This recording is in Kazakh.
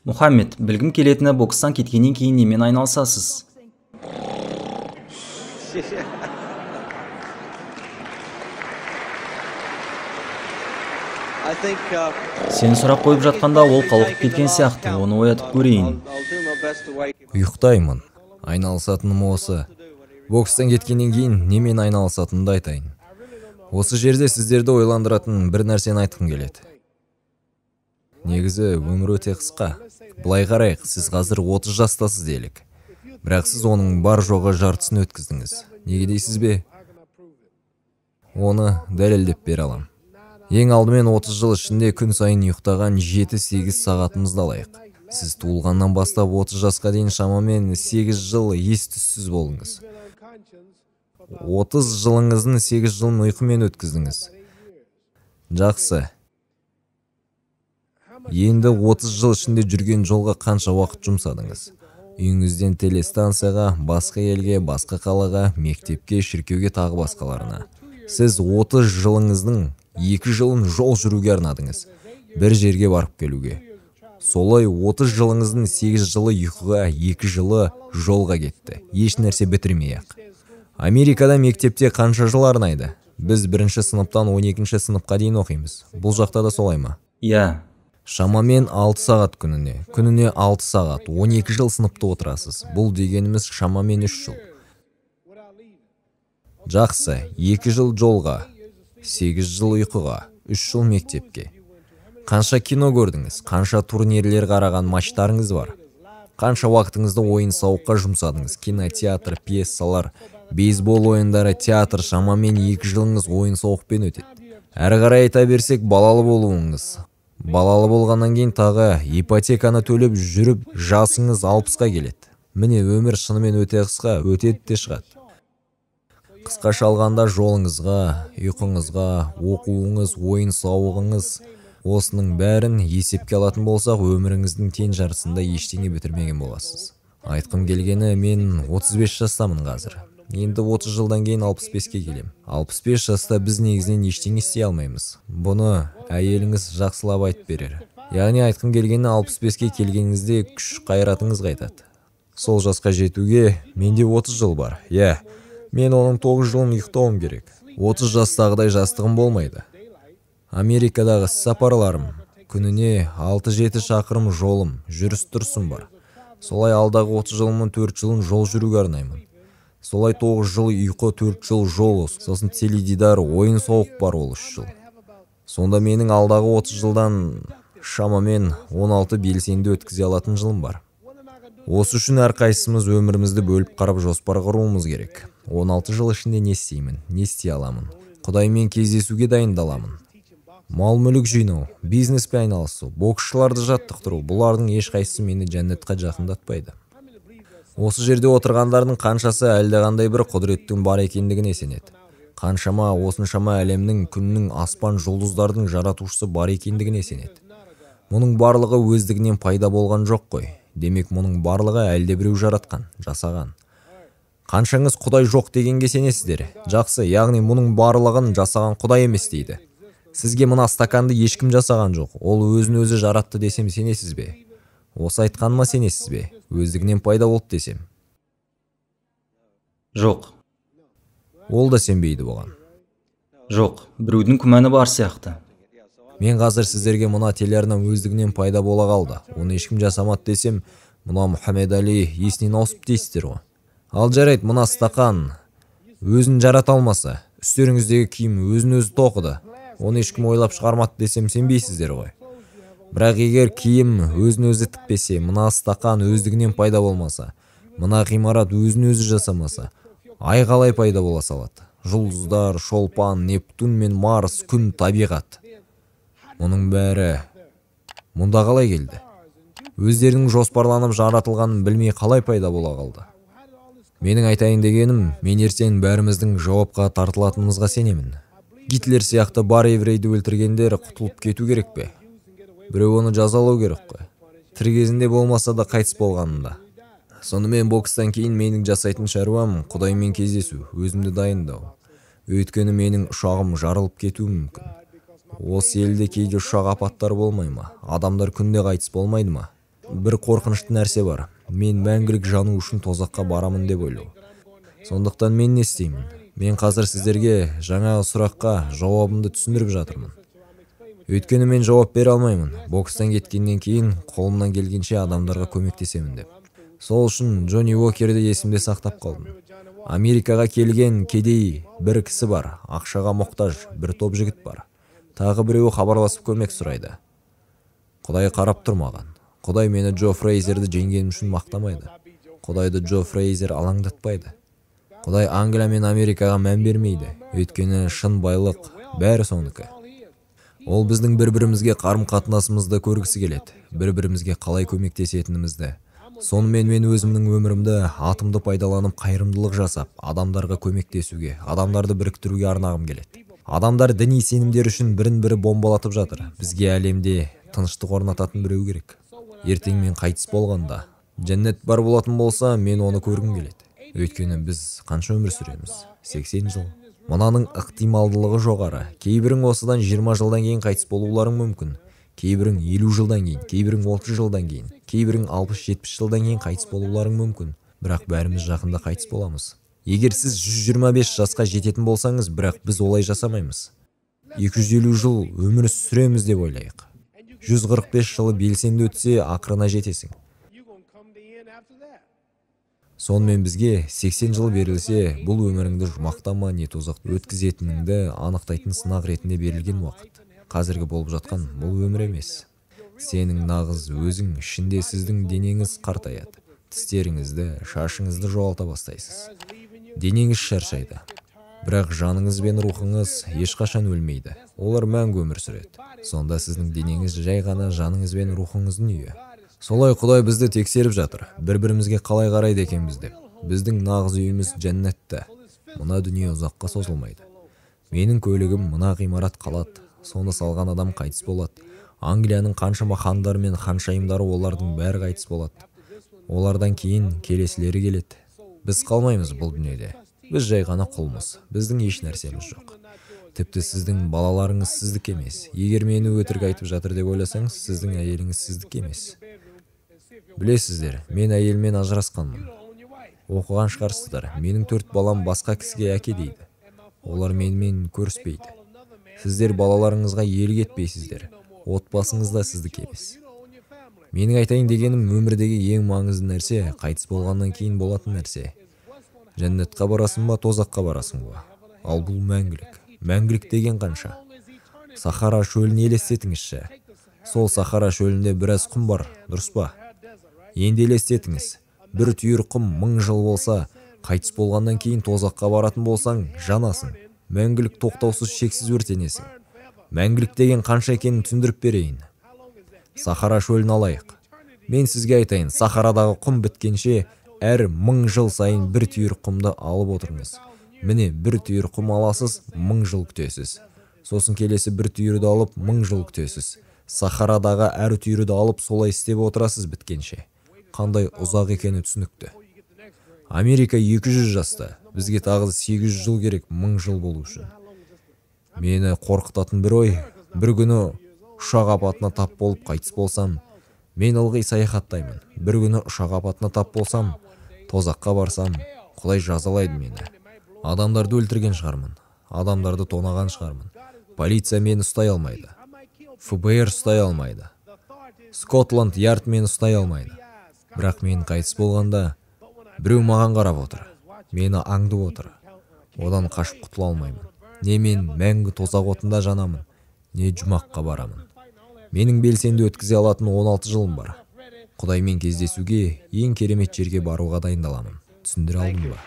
Мұхаммед, білгім келетіні бокстан кеткеннен кейін немен айналысасыз? Сен сұрақ қойып жатқанда ол қалқып кеткен сияқты, оны оятып көрейін. Ұйықтаймын. Айналысатыным осы. Бокстан кеткеннен кейін немен айналысатынымды айтайын. Осы жерде сіздерді ойландыратын бір нәрсені айтқым келеді. Негізі өмір өте қысқа. Былай қарайық, сіз қазір 30 жастасыз делік. Бірақ сіз оның бар жоғы жартысын өткіздіңіз. Неге дейсіз бе? Оны дәлелдеп бере алам. Ең алдымен 30 жыл ішінде күн сайын ұйықтаған 7-8 сағатыңызды алайық. Сіз туылғаннан бастап 30 жасқа дейін шамамен 8 жыл ес-түссіз болдыңыз. 30 жылыңыздың 8 жылын ұйқымен өткіздіңіз. Жақсы. Енді 30 жыл ішінде жүрген жолға қанша уақыт жұмсадыңыз? Үйіңізден телестанцияға, басқа елге, басқа қалаға, мектепке, шіркеуге тағы басқаларына. Сіз 30 жылыңыздың 2 жылын жол жүруге арнадыңыз. Бір жерге барып келуге. Солай 30 жылыңыздың 8 жылы ұйқыға, 2 жылы жолға кетті. Еш нәрсе бітірмей-ақ. Америкада мектепте қанша жыл арнайды? Біз 1-ші сыныптан 12-ші сыныпқа дейін оқимыз. Бұл жақта да солай ма? Иә. Шамамен 6 сағат күніне. Күніне 6 сағат, 12 жыл сыныпта отырасыз. Бұл дегеніміз шамамен 3 жыл. Жақсы, 2 жыл жолға, 8 жыл ұйқыға, 3 жыл мектепке. Қанша кино көрдіңіз? Қанша турнирлер қараған матчтарыңыз бар? Қанша уақытыңызды ойын-сауыққа жұмсадыңыз? Кинотеатр, пьесалар, бейсбол ойындары, театр, шамамен 2 жылыңыз ойын-сауықпен өтеді. Әрі қарай айта берсек, балалы болуыңыз. Балалы болғаннан кейін тағы ипотеканы төлеп жүріп, жасыңыз 60-қа келеді. Міне өмір шынымен өте қысқа, өтеді де шығады. Қысқаша алғанда жолыңызға, ұйқыңызға, оқуыңыз, ойын-сауығыңыз, осының бәрін есепке алатын болсақ, өміріңіздің тең жартысында ештеңе бітірмеген боласыз. Айтқым келгені, мен 35 жастамын қазір. Енді 30 жылдан кейін 65-ке келем. 65 жаста біз негізінен ештеңе істей алмаймыз. Бұны әйеліңіз жақсылап айтып берер. Яғни айтқым келгені 65-ке келгеніңізде күш қайратыңыз қайтады. Сол жасқа жетуге менде 30 жыл бар. Иә, мен оның 9 жылын ұйықтауым керек. 30 жастағыдай жастығым болмайды. Америкадағы сапарларым, күніне 6-7 шақырым жолым, жүріс-тұрысым бар. Солай алдағы 30 жылымның 4 жылын жол жүруге арнаймын. Солай 9 жыл ұйқы, 4 жыл жол, сосын теледидар, ойын-сауық бар ол 3 жыл. Сонда менің алдағы 30 жылдан шамамен 16 белсенді өткізе алатын жылым бар. Осы үшін әрқайсымыз өмірімізді бөліп қарап жоспар құруымыз керек. 16 жыл ішінде не істеймін, не істей аламын? Құдаймен кездесуге дайындаламын. Мал-мүлік жинау, бизнеспен айналысу, боксшыларды жаттықтыру, бұлардың ешқайсысы мені жәннатқа жақындатпайды. Осы жерде отырғандардың қаншасы әлдеқандай бір құдіреттің бар екендігіне сенеді. Қаншама осыншама әлемнің, күннің, аспан, жұлдыздардың жаратушысы бар екендігіне сенеді. Мұның барлығы өздігінен пайда болған жоқ қой. Демек, мұның барлығы әлдебіреу жаратқан, жасаған. Қаншаңыз Құдай жоқ дегенге сенесіздер? Жақсы, яғни мұның барлығын жасаған Құдай емес дейді. Сізге мына стаканды ешкім жасаған жоқ. Ол өзін-өзі жаратты десем сенесіз бе? Осы айтқаныма сенесіз бе? Өздігінен пайда болды десем. Жоқ. Ол да сенбейді бұған. Жоқ, біреудің күмәні бар сияқты. Мен қазір сіздерге мына телеарна өздігінен пайда бола қалды. Оны ешкім жасамады десем, мына Мұхаммед Али есінен ауысып дейсіздер ғой. Ал жарайды, мына стақан өзін жарата алмаса, үстеріңіздегі киім өзін-өзі тоқыды. Оны ешкім ойлап шығармады десем сенбейсіздер ғой. Бірақ егер киім өзін-өзі тікпесе, мына стақан өздігінен пайда болмаса, мына ғимарат өзін-өзі жасамаса, ай қалай пайда бола салады? Жұлдыздар, шолпан, Нептун мен Марс, күн, табиғат. Мұның бәрі мұнда қалай келді? Өздерінің жоспарланып жаратылғанын білмей қалай пайда бола қалды? Менің айтайын дегенім, мен ертең бәріміздің жауапқа тартылатынымызға сенемін. Гитлер сияқты бар еврейді өлтіргендер құтылып кету керек пе? Біреу оны жазалау керек қой. Тірі кезінде болмаса да қайтыс болғанында. Сонымен бокстан кейін менің жасайтын шаруам Құдаймен кездесу, өзімді дайындау. Өйткені менің ұшағым жарылып кетуі мүмкін. Осы елде кейде ұшақ апаттар болмай ма? Адамдар күнде қайтыс болмайды ма? бір қорқынышты нәрсе бар. Мен мәңгілік жану үшін тозаққа барамын деп ойлау. Сондықтан мен не істеймін? Мен қазір сіздерге жаңағы сұраққа жауабымды түсіндіріп жатырмын. Өйткені мен жауап бере алмаймын. Бокстан кеткеннен кейін қолымнан келгенше адамдарға көмектесемін деп. Сол үшін Джонни Уокерді есімде сақтап қалдым. Америкаға келген кедей бір кісі бар, ақшаға мұқтаж бір топ жігіт бар. Тағы біреуі хабарласып көмек сұрайды. Құдай қарап тұрмаған. Құдай мені Джо Фрейзерді жеңгенім үшін мақтамайды. Құдайды Джо Фрейзер алаңдатпайды. Құдай Англия мен Америкаға мән бермейді. Өйткені шын байлық бәрі соныкі. Ол біздің бір-бірімізге қарым-қатынасымызды көргісі келеді. Бір-бірімізге қалай көмектесетінімізді. Сонымен мен өзімнің өмірімді атымды пайдаланып қайырымдылық жасап, адамдарға көмектесуге, адамдарды біріктіруге арнағым келеді. Адамдар діни сенімдер үшін бірін-бірі бомбалатып жатыр. Бізге әлемде тыныштық орнататын біреу керек. Ертең мен қайтыс болғанда, жәннат бар болатын болса, мен оны көргім келеді. Өйткені біз қанша өмір сүреміз? 80 жыл. Мұнаның ықтималдылығы жоғары. Кейбірің осыдан 20 жылдан кейін қайтыс болуларың мүмкін. Кейбірің 50 жылдан кейін, кейбірің 30 жылдан кейін, кейбірің 60-70 жылдан кейін қайтыс болуларың мүмкін. Бірақ бәріміз жақында қайтыс боламыз. Егер сіз 125 жасқа жететін болсаңыз, бірақ біз олай жасамаймыз. 250 жыл өмір сүреміз деп ойлайық. 145 жылы белсенді өтсе, ақырына жетесің. Сонымен бізге 80 жыл берілсе, бұл өміріңді жұмақтан ба не тозақта өткізетініңді анықтайтын сынақ ретінде берілген уақыт. Қазіргі болып жатқан бұл өмір емес. Сенің нағыз өзің ішінде сіздің денеңіз қартаяды. Тістеріңізді, шашыңызды жоғалта бастайсыз. Денеңіз шаршайды. Бірақ жаныңыз бен рухыңыз ешқашан өлмейді. Олар мәңгі өмір сүреді. Сонда сіздің денеңіз жай ғана жаныңыз бен рухыңыздың үйі. Солай Құдай бізді тексеріп жатыр. Бір-бірімізге қалай қарайды екенбіз деп. Біздің нағыз үйіміз жәннатта. Мына дүние ұзаққа созылмайды. Менің көлігім мына ғимарат қалады. Соны салған адам қайтыс болады. Англияның қаншама хандары мен ханшайымдары олардың бәрі қайтыс болады. Олардан кейін келесілері келеді. Біз қалмаймыз бұл дүниеде. Біз жай ғана құлмыз. Біздің еш нәрсеміз жоқ. Тіпті сіздің балаларыңыз сіздік емес. Егер мені өтірік айтып жатыр деп ойласаңыз, сіздің әйеліңіз сіздік емес. Білесіздер, мен әйелмен ажырасқанмын. Оқыған шығарсыздар. Менің 4 балам басқа кісіге әке дейді. Олар менімен көріспейді. Сіздер балаларыңызға иелік етпейсіздер. Отбасыңыз да сіздік емес. Менің айтайын дегенім, өмірдегі ең маңызды нәрсе қайтыс болғаннан кейін болатын нәрсе. Жәннатқа барасың ба, тозаққа барасың ба? Ал бұл мәңгілік. Мәңгілік деген қанша? Сахара шөлін елестетіңізші. Сол Сахара шөлінде біраз құм бар, дұрыс па? Енді елестетіңіз. Бір түйір құм 1000 жыл болса, қайтыс болғаннан кейін тозаққа баратын болсаң, жанасың. Мәңгілік тоқтаусыз шексіз өртенесің. Мәңгілік деген қанша екенін түсіндіріп берейін. Сахара шөлін алайық. Мен сізге айтайын, Сахарадағы құм біткенше, әр 1000 жыл сайын бір түйір құмды алып отырыңыз. Міне, бір түйір құм аласыз, 1000 жыл күтесіз. Сосын келесі бір түйірді алып, 1000 жыл күтесіз. Сахарадағы әр түйірді алып, солай істеп отырасыз біткенше. Қандай ұзақ екені түсінікті. Америка 200 жаста, бізге тағы 800 жыл керек 1000 жыл болу үшін. Мені қорқытатын бір ой, бір күні ұшақ апатына тап болып қайтыс болсам, мен ылғи саяхаттаймын. Бір күні ұшақ апатына тап болсам, тозаққа барсам, Құдай жазалайды мені. Адамдарды өлтірген шығармын, адамдарды тонаған шығармын. Полиция мені ұстай алмайды. ФБР ұстай алмайды. Скотланд Ярд мені ұстай алмайды. Бірақ мен қайтыс болғанда, біреу маған қарап отыр. Мені аңдып отыр. Одан қашып құтыла алмаймын. Не мен мәңгі тозақ отында жанамын, не жұмаққа барамын. Менің белсенді өткізе алатын 16 жылым бар. Құдаймен кездесуге, ең керемет жерге баруға дайындаламын. Түсіндіре алдым ба?